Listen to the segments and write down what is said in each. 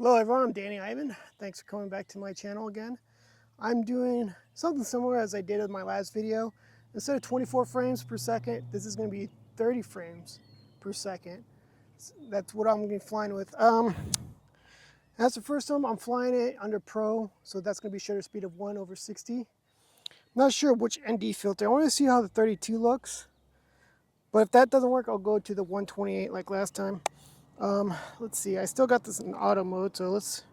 Hello everyone, I'm Danny Ivan. Thanks for coming back to my channel again. I'm doing something similar as I did with my last video. Instead of 24 frames per second, this is going to be 30 frames per second. That's what I'm going to be flying with. That's the first time I'm flying it under Pro, so that's going to be shutter speed of 1/60. Not sure which ND filter. I want to see how the 32 looks. But if that doesn't work, I'll go to the 128 like last time. Let's see, I still got this in auto mode, so let's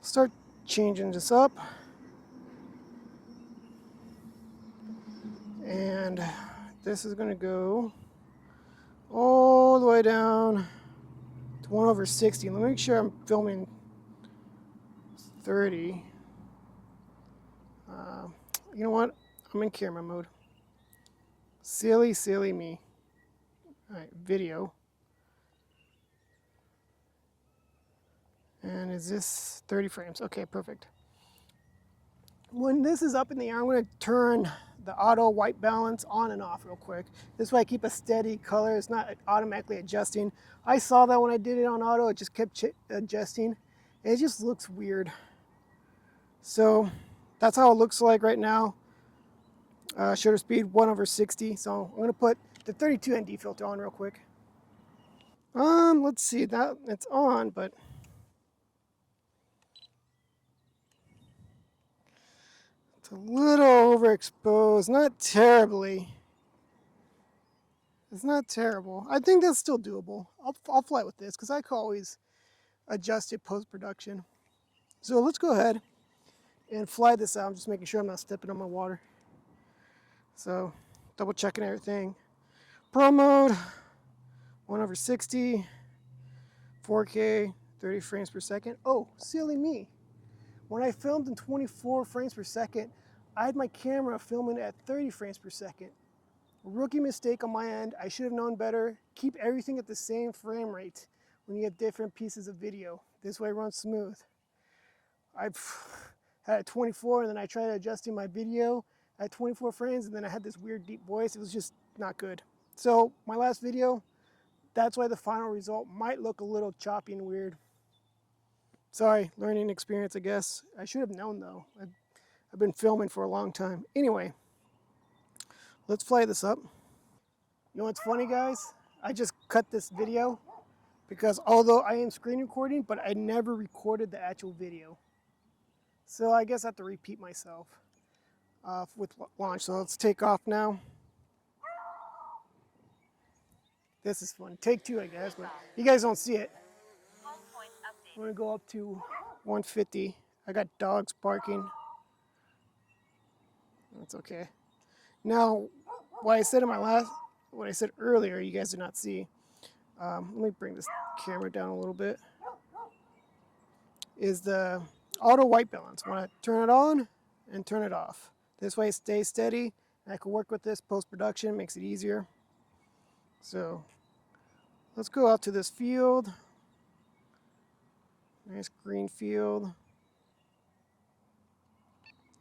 start changing this up. And this is going to go all the way down to 1/60. Let me make sure I'm filming 30. You know what? I'm in camera mode. Silly me. All right, video. And is this 30 frames? Okay, perfect. When this is up in the air, I'm going to turn the auto white balance on and off real quick. This way I keep a steady color. It's not automatically adjusting. I saw that when I did it on auto, it just kept adjusting. It just looks weird. So that's how it looks like right now. Shutter speed 1/60. So I'm going to put the 32 ND filter on real quick. Let's see, that it's on, but it's a little overexposed. Not terribly. It's not terrible. I think that's still doable. I'll fly with this because I can always adjust it post-production. So let's go ahead and fly this out. I'm just making sure I'm not stepping on my water. So double checking everything. Pro mode, 1/60, 4K, 30 frames per second. Oh, silly me. When I filmed in 24 frames per second, I had my camera filming at 30 frames per second. Rookie mistake on my end. I should have known better. Keep everything at the same frame rate when you have different pieces of video. This way it runs smooth. I've had it 24 and then I tried adjusting my video at 24 frames and then I had this weird deep voice. It was just not good. So my last video, that's why the final result might look a little choppy and weird. Sorry, learning experience, I guess. I should have known though. I've been filming for a long time. Anyway, let's fly this up. You know what's funny, guys? I just cut this video because although I am screen recording, but I never recorded the actual video. So I guess I have to repeat myself with launch. So let's take off now. This is fun. Take two, I guess, but you guys don't see it. I'm gonna go up to 150. I got dogs barking. That's okay. Now, what I said earlier, you guys did not see. Let me bring this camera down a little bit. Is the auto white balance. I want to turn it on and turn it off. This way it stays steady. And I can work with this post-production, makes it easier. So let's go out to this field. Nice green field.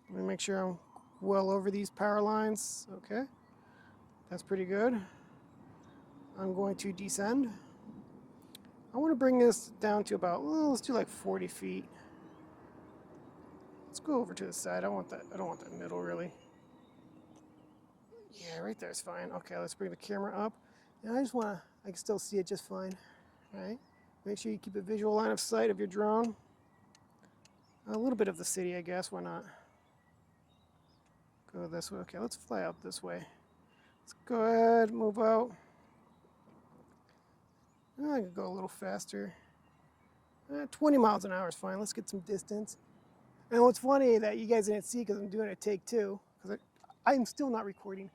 Let me make sure I'm well over these power lines. Okay, that's pretty good. I'm going to descend. I want to bring this down to about, well, let's do like 40 feet. Let's go over to the side. I don't want that middle really. Yeah, right there is fine. Okay, let's bring the camera up. And I can still see it just fine. All right, make sure you keep a visual line of sight of your drone. A little bit of the city, I guess, why not? Go this way. Okay, let's fly out this way. Let's go ahead, move out. I can go a little faster. 20 miles an hour is fine. Let's get some distance. And what's funny that you guys didn't see because I'm doing a take two, because I'm still not recording.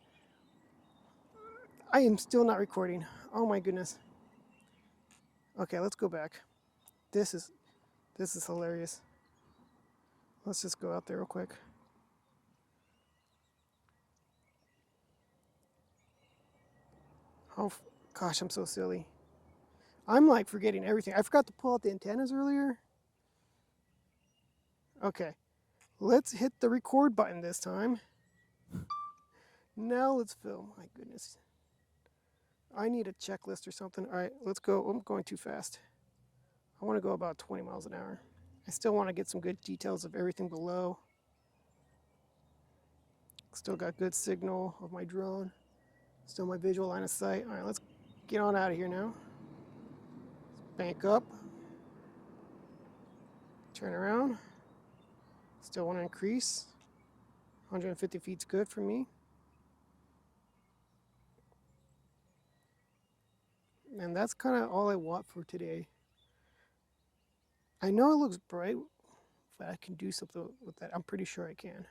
I am still not recording. Oh my goodness. Okay, let's go back. This is hilarious. Let's just go out there real quick. Oh gosh, I'm so silly. I'm like forgetting everything. I forgot to pull out the antennas earlier. Okay, let's hit the record button this time. Now let's film. My goodness. I need a checklist or something. All right, let's go. I'm going too fast. I want to go about 20 miles an hour. I still want to get some good details of everything below. Still got good signal of my drone. Still my visual line of sight. All right, let's get on out of here now. Bank up. Turn around. Still want to increase. 150 feet's good for me. And that's kind of all I want for today. I know it looks bright, but I can do something with that. I'm pretty sure I can.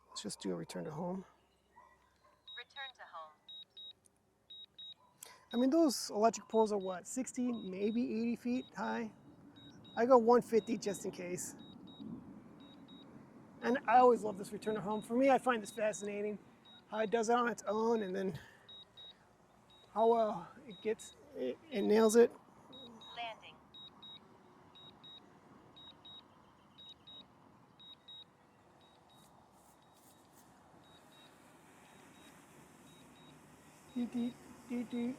Let's just do a return to home. Return to home. I mean, those electric poles are what, 60, maybe 80 feet high? I go 150 just in case. And I always love this return to home. For me, I find this fascinating, how it does it on its own, and then how well it nails it. Landing. Deet, deet, deet, deet.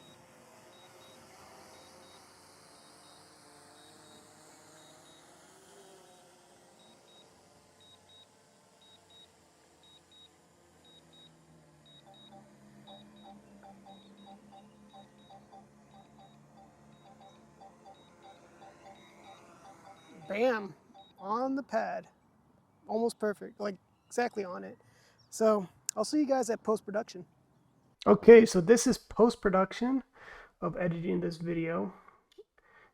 Bam, on the pad. Almost perfect, like exactly on it. So I'll see you guys at post-production. Okay, so this is post-production of editing this video.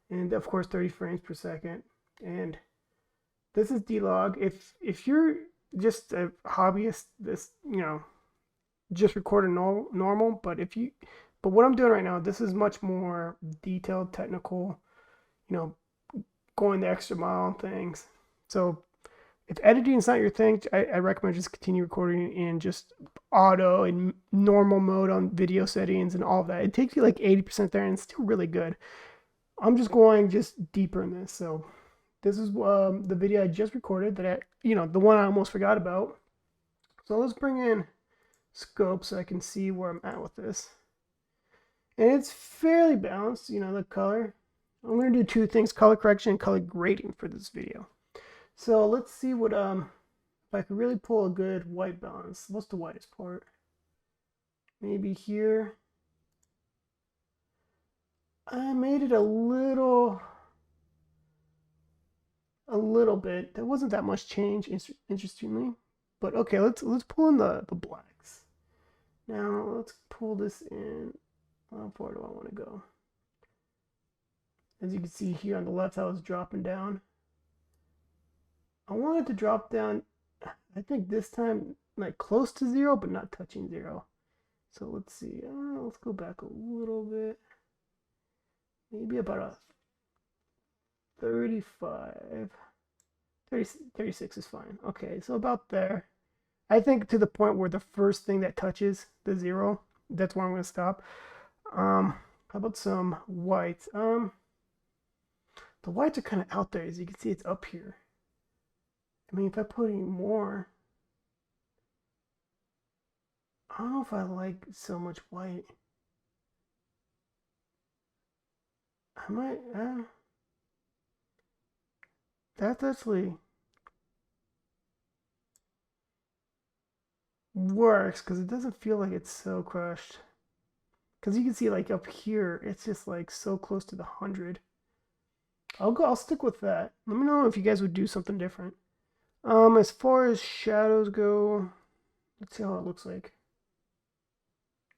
And of course 30 frames per second. And this is D-Log. If you're just a hobbyist, this, just record a normal, but what I'm doing right now, this is much more detailed, technical, going the extra mile on things. So if editing is not your thing, I recommend just continue recording in just auto and normal mode on video settings and all of that. It takes you like 80% there, and it's still really good. I'm just going deeper in this. So this is the video I just recorded that the one I almost forgot about. So let's bring in scope so I can see where I'm at with this. And it's fairly balanced, the color. I'm going to do two things, color correction and color grading for this video. So let's see what, if I could really pull a good white balance. What's the whitest part? Maybe here. I made it a little bit. There wasn't that much change, interestingly. But okay, let's pull in the blacks. Now let's pull this in. How far do I want to go? As you can see here on the left, I was dropping down. I wanted to drop down, I think this time, like close to 0, but not touching 0. So let's see. Let's go back a little bit. Maybe about a 35. 36 is fine. Okay, so about there. I think to the point where the first thing that touches the 0, that's where I'm going to stop. How about some whites? The whites are kind of out there. As you can see, it's up here. I mean, if I put any more, I don't know if I like so much white. I might, that actually works because it doesn't feel like it's so crushed. Because you can see like up here, it's just like so close to the 100. I'll stick with that. Let me know if you guys would do something different. As far as shadows go, let's see how it looks like.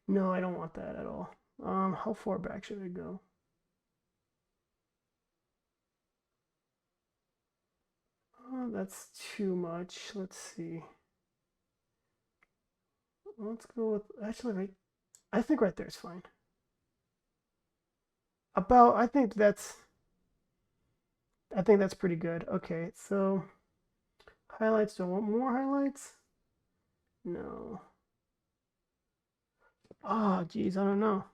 No, I don't want that at all. How far back should I go? Oh, that's too much. Let's see. Let's go with, actually, I think right there is fine. I think that's pretty good. Okay, so highlights, do I want more highlights? No. Oh, geez, I don't know.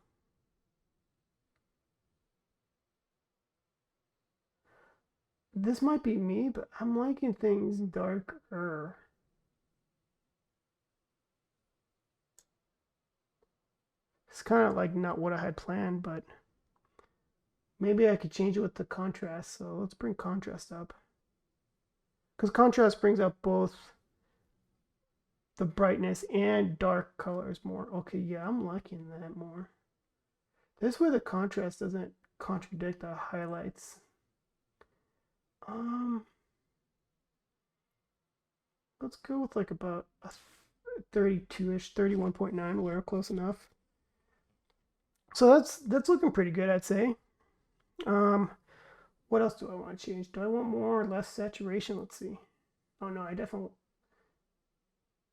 This might be me, but I'm liking things darker. It's kind of like not what I had planned, but Maybe I could change it with the contrast. So let's bring contrast up. Because contrast brings up both the brightness and dark colors more. Okay, yeah, I'm liking that more. This way the contrast doesn't contradict the highlights. Let's go with like about a 32-ish, 31.9. We're close enough. So that's looking pretty good, I'd say. What else do I want to change? Do I want more or less saturation? Let's see. Oh no, I definitely.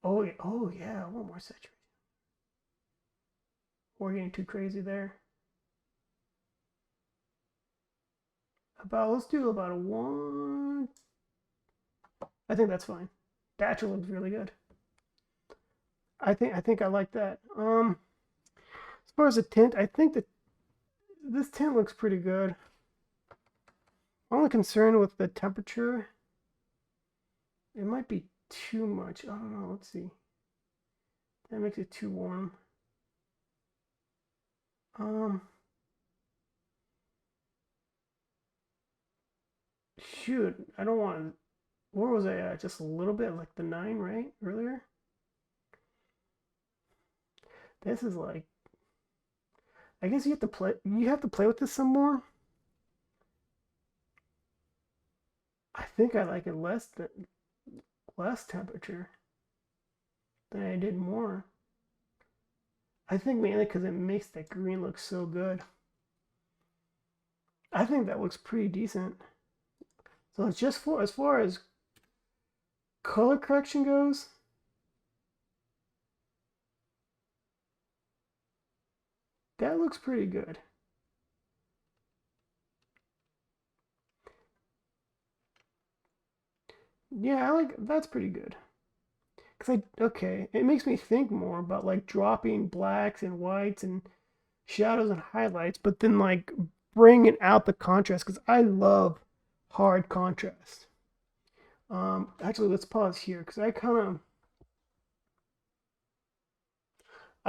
Oh yeah, I want more saturation. We're getting too crazy there. Let's do about a 1. I think that's fine. That actually looks really good. I think I like that. As far as the tint, I think that this tint looks pretty good. Only concern with the temperature, it might be too much. I don't know. Let's see. That makes it too warm. Shoot, I don't want to. Where was I at? Just a little bit, like the 9, right? Earlier. This is like. I guess you have to play. You have to play with this some more. I think I like it less temperature than I did more. I think mainly because it makes that green look so good. I think that looks pretty decent. So it's just for as far as color correction goes. That looks pretty good. Yeah, I like that's pretty good. Okay, it makes me think more about like dropping blacks and whites and shadows and highlights, but then like bringing out the contrast because I love hard contrast. Actually, let's pause here because I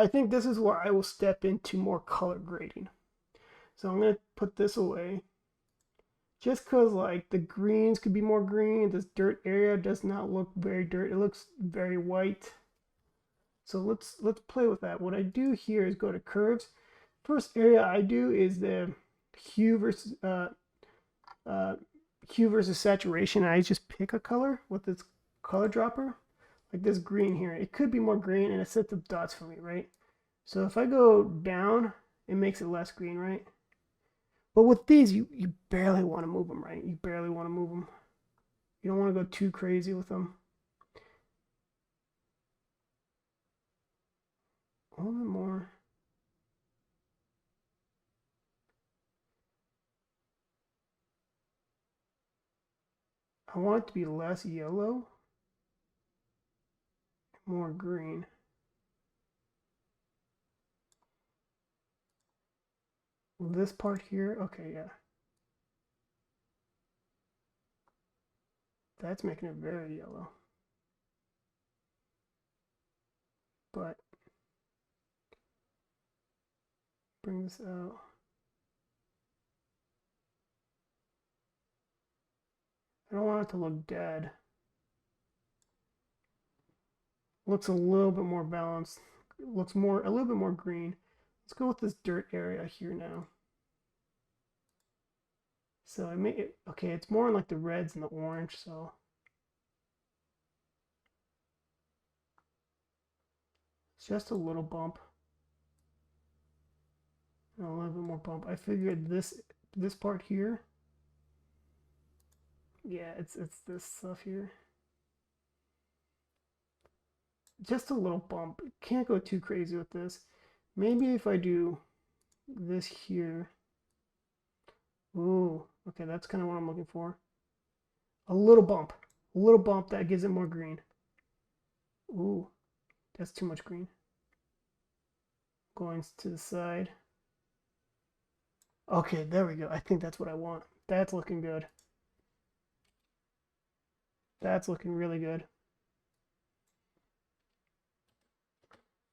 think this is where I will step into more color grading. So I'm gonna put this away just because like the greens could be more green. This dirt area does not look very dirt. It looks very white. So let's play with that. What I do here is go to curves. First area I do is the hue versus uh, hue versus saturation. I just pick a color with this color dropper, like this green here. It could be more green, and it sets up dots for me, right? So if I go down, it makes it less green, right? But with these, you barely want to move them, right? You barely want to move them. You don't want to go too crazy with them. A little bit more. I want it to be less yellow, more green. This part here, okay, yeah. That's making it very yellow. But bring this out. I don't want it to look dead. Looks a little bit more balanced. Looks a little bit more green. Let's go with this dirt area here now. So I made it, okay, it's more like the reds and the orange, so. It's just a little bump. And a little bit more bump. I figured this part here. Yeah, it's this stuff here. Just a little bump. Can't go too crazy with this. Maybe if I do this here. Ooh, okay, that's kind of what I'm looking for. A little bump. A little bump that gives it more green. Ooh, that's too much green. Going to the side. Okay, there we go. I think that's what I want. That's looking good. That's looking really good.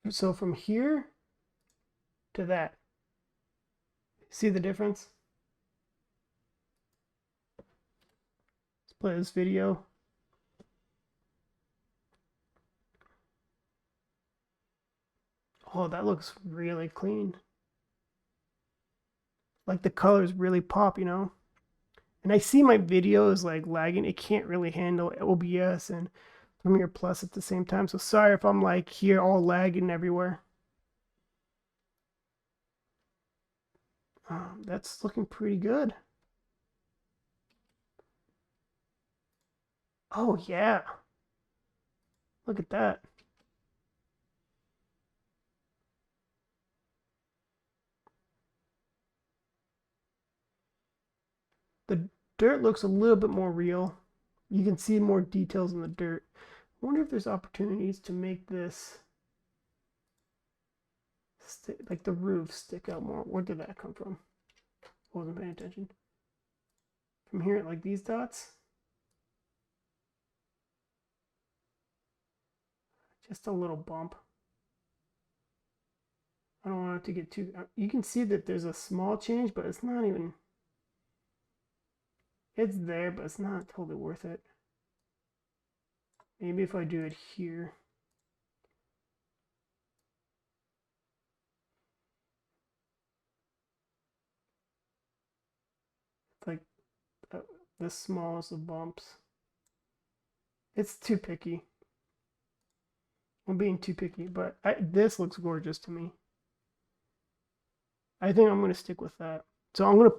So from here to that, see the difference? play this video. Oh, that looks really clean. Like the colors really pop, you know? And I see my video is like lagging. It can't really handle OBS and Premiere Plus at the same time. So sorry if I'm like here all lagging everywhere. That's looking pretty good. Oh yeah. Look at that. The dirt looks a little bit more real. You can see more details in the dirt. I wonder if there's opportunities to make this like the roof stick out more. Where did that come from? I wasn't paying attention. From here, like these dots. Just a little bump. I don't want it to get too... You can see that there's a small change, but it's not even... It's there, but it's not totally worth it. Maybe if I do it here. It's like the smallest of bumps. It's too picky. I'm being too picky, but this looks gorgeous to me. I think I'm going to stick with that. So I'm going to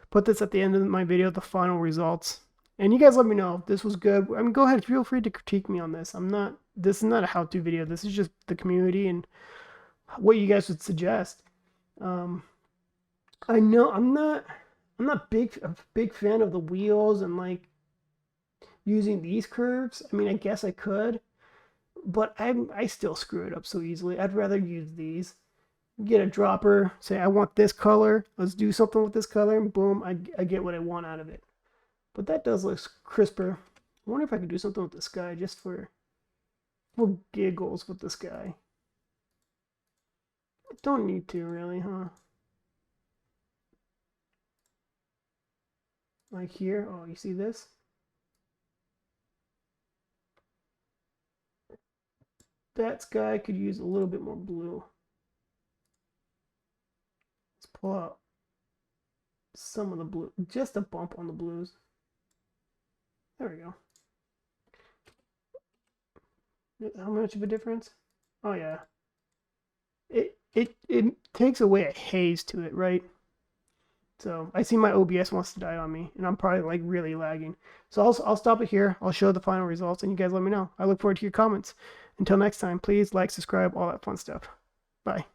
put this at the end of my video, the final results. And you guys let me know if this was good. I mean, go ahead, feel free to critique me on this. This is not a how-to video. This is just the community and what you guys would suggest. I know I'm not a big fan of the wheels and like using these curves. I mean, I guess I could, but I still screw it up so easily. I'd rather use these. Get a dropper, say I want this color, let's do something with this color, and boom, I get what I want out of it. But that does look crisper. I wonder if I could do something with the sky just for giggles with the sky. I don't need to really, huh? Like here, oh, you see this? That sky could use a little bit more blue. Pull out some of the blue, just a bump on the blues. There we go. How much of a difference? Oh yeah. It takes away a haze to it, right? So I see my OBS wants to die on me, and I'm probably like really lagging. So I'll stop it here. I'll show the final results, and you guys let me know. I look forward to your comments. Until next time, please like, subscribe, all that fun stuff. Bye.